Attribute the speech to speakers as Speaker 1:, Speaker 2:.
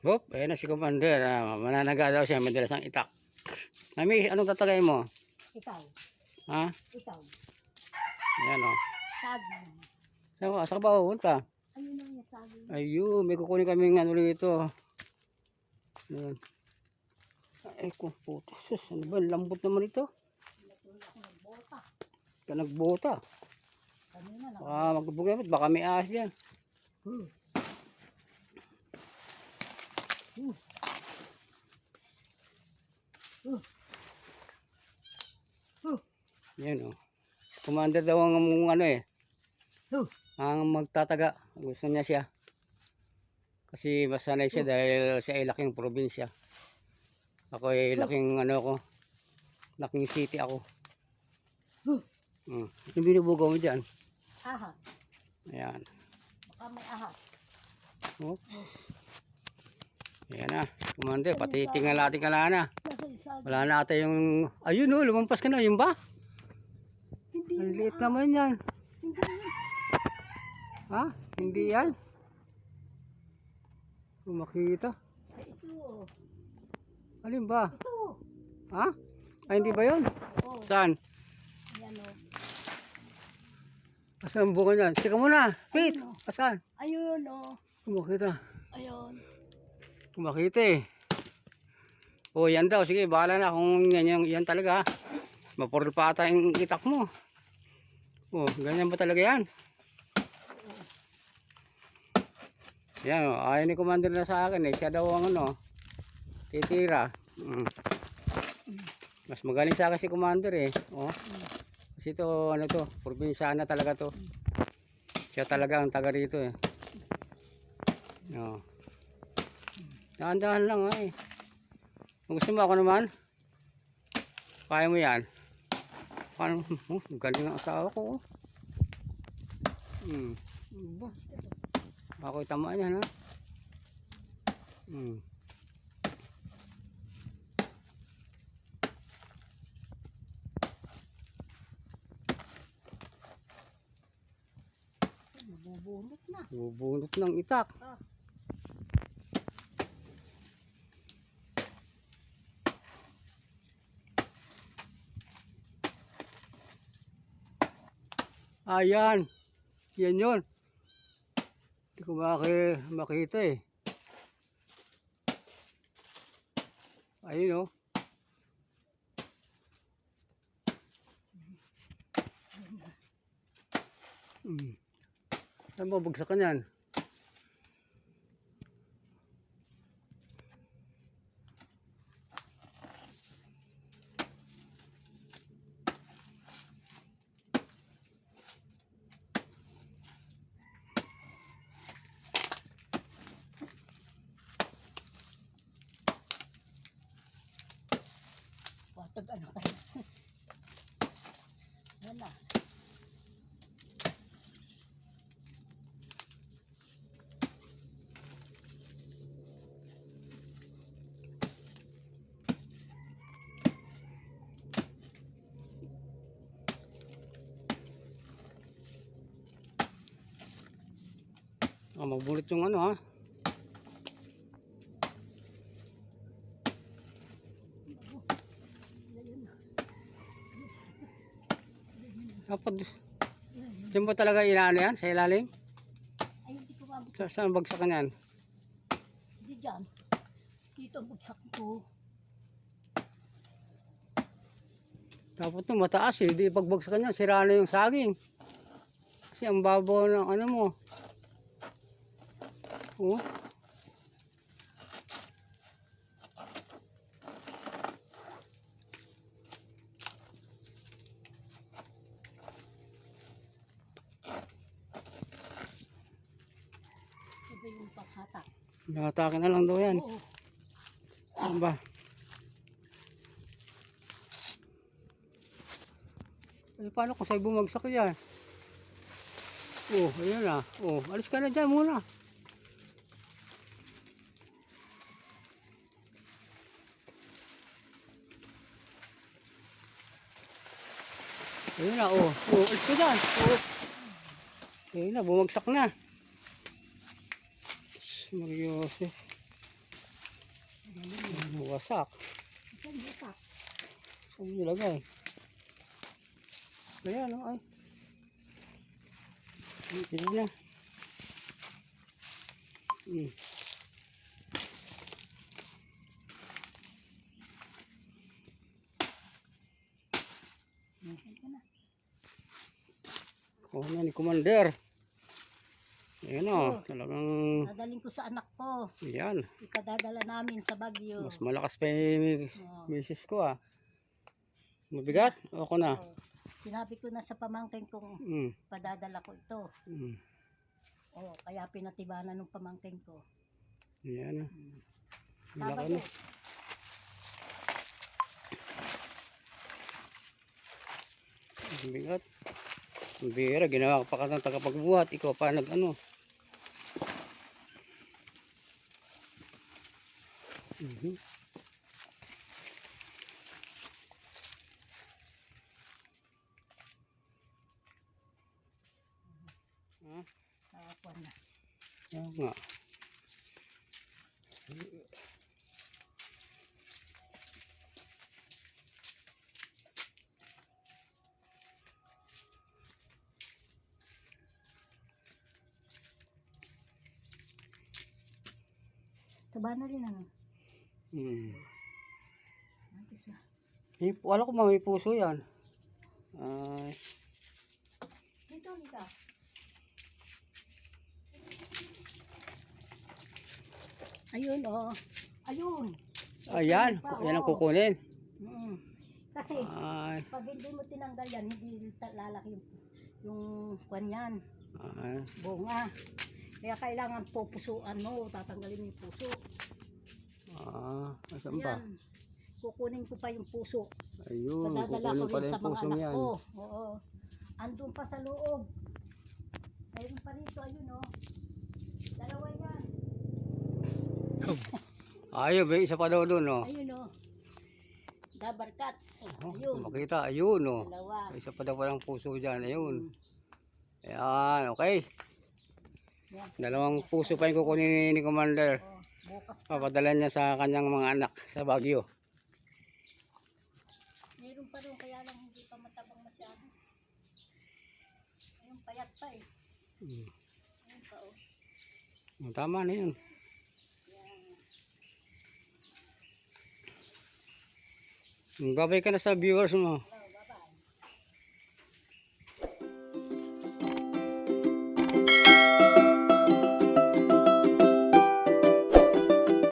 Speaker 1: Hop, ayan na si Commander. Mananaga daw siya, madalas ang itak. Nami, anong tatagay mo?
Speaker 2: Ikaw.
Speaker 1: Ha?
Speaker 2: Ikaw.
Speaker 1: Ayan o.
Speaker 2: Saging.
Speaker 1: Saan ka ba pupunta?
Speaker 2: Ayun lang yung saging.
Speaker 1: Ayun, may kukunin kaming ano rito. Ayan. Ay, puto. Sus, ano ba? Lambot naman ito.
Speaker 2: Natuloy ako nagbota.
Speaker 1: Ka nagbota.
Speaker 2: Kanina lang.
Speaker 1: Magbugamit, baka may ahas yan. Yan o. Commander daw ang ano eh. Ang magtataga. Gusto niya siya. Kasi masanay siya dahil siya ay laking probinsya. Ako ay laking ano ko. Laking city ako. Yung binubugaw mo dyan.
Speaker 2: Ahas.
Speaker 1: Ayan.
Speaker 2: Baka may ahas.
Speaker 1: Oh. Ayan na. Commander, pati tingalating ka na.
Speaker 2: Nasa yung saging.
Speaker 1: Wala na ata yung... Ayun o, lumampas ka na. Yung ba?
Speaker 2: Hindi.
Speaker 1: Ang liit naman yan.
Speaker 2: Hindi yan.
Speaker 1: Ha? Hindi yan? Kung makita.
Speaker 2: Ay, ito. Oh.
Speaker 1: Alin ba?
Speaker 2: Ito.
Speaker 1: Ha? Ay, hindi ba yun?
Speaker 2: Oo.
Speaker 1: Saan?
Speaker 2: Yan o.
Speaker 1: Asan ang bunga niyan? Sika muna. Wait.
Speaker 2: Ayun, oh.
Speaker 1: Asan?
Speaker 2: Ayun o.
Speaker 1: Kung makita.
Speaker 2: Ayun.
Speaker 1: Kung makita eh. O, yan daw. Sige, bahala na kung yan talaga. Mapurol pa ata yung itak mo. O, ganyan ba talaga yan? Yan o. Ayaw ni Commander na sa akin eh. Siya daw ang ano. Titira. Mas magaling sa akin si Commander eh. O. Kasi ito, ano to. Probinsyana talaga to. Siya talaga ang taga rito eh. O. Dahan-dahan lang eh. Kung gusto mo ako naman, kaya mo yan. Paano? Galing ang asawa ko. Ako'y tamaan yan ha.
Speaker 2: Nabubunot na.
Speaker 1: Bubunot ng itak. Ayan. Yan yun. Hindi ko makita eh. Ayun o. Saan ba bagsakan yan?
Speaker 2: Watag ano kayo. Yan na.
Speaker 1: Magbulot yung ano ha. Dapat diyan ba talaga inaano yan sa ilalim?
Speaker 2: Ay, hindi ko mabot.
Speaker 1: Saan bagsakan yan?
Speaker 2: Hindi dyan. Dito ang bagsak ko.
Speaker 1: Dapat to mataas eh. Di pagbagsakan yan, sira na yung saging. Kasi ang babaw ng ano mo. Oh.
Speaker 2: Ito yung paghatak.
Speaker 1: Nakatake na lang daw yan.
Speaker 2: Oo.
Speaker 1: Ano ba? Eh, paano kung sa'yo bumagsak yan? Oh, ayan na. Oh, alis ka na dyan muna. Ayun na, oh. Oh, alis ka dyan. Oh. Ayun na, bumagsak na. Mariose. Wasak.
Speaker 2: Saan butak?
Speaker 1: Saan nilagay? Kaya no ay. Pili na.
Speaker 2: Saan ka na?
Speaker 1: Oh, na ni Commander. Ayan o,
Speaker 2: Oh.
Speaker 1: talagang
Speaker 2: Dadaling ko sa anak ko.
Speaker 1: yan.
Speaker 2: Ikadadala namin sa Baguio.
Speaker 1: Mas malakas pa yung
Speaker 2: Oh.
Speaker 1: misis ko ah. Mabigat? Ako na.
Speaker 2: Oh. Sinabi ko na sa pamangkin kong
Speaker 1: Mm.
Speaker 2: padadala ko ito.
Speaker 1: Mm.
Speaker 2: Oh, kaya pinatibanan ng pamangkin ko.
Speaker 1: Yan ah.
Speaker 2: Tama
Speaker 1: Laki na.
Speaker 2: yun.
Speaker 1: Ang bigat. Ang bira, ginawa ka pa ka ng tagapagbuhat. Ikaw pa nag-ano.
Speaker 2: Nakakuha na.
Speaker 1: Yan nga.
Speaker 2: Taba na rin ano. Mantis na.
Speaker 1: Wala ko may puso yan. Ay.
Speaker 2: Dito, Lika. Ayun, oh. Ayun.
Speaker 1: Ayan. Yan ang kukunin.
Speaker 2: Mm. Kasi,
Speaker 1: Ay.
Speaker 2: pag hindi mo tinanggal yan, hindi lalaki yung kwan yan,
Speaker 1: Ay.
Speaker 2: bunga. Kaya kailangan pupusuan mo, tatanggalin mo yung puso.
Speaker 1: Asan ba?
Speaker 2: Ayan. Kukunin ko pa yung puso.
Speaker 1: Ayun.
Speaker 2: Padadala ko
Speaker 1: Kukunin pala
Speaker 2: rin sa
Speaker 1: yung
Speaker 2: mga
Speaker 1: pusong
Speaker 2: anak
Speaker 1: yan.
Speaker 2: ko. Oo. Andun pa sa loob. Ayun pa rito, ayun oh. Dalawa yan.
Speaker 1: Ayun, may isa pa daw doon, oh.
Speaker 2: Ayun oh. Dabar cats.
Speaker 1: Oh,
Speaker 2: Ayun.
Speaker 1: makita, ayun, oh.
Speaker 2: Dalawa.
Speaker 1: May isa pa daw palang puso dyan, ayun. Ayan, okay.
Speaker 2: Yan.
Speaker 1: Dalawang puso pa yung kukunin ni Commander.
Speaker 2: Oh, bukas pa.
Speaker 1: Papadala niya sa kanyang mga anak sa Baguio.
Speaker 2: Meron pa rin, kaya lang hindi pa matabang masyado. Ayun, payat pa eh. Ayun pa oh.
Speaker 1: Tama na yun.
Speaker 2: Yan.
Speaker 1: Babay ka na sa viewers mo.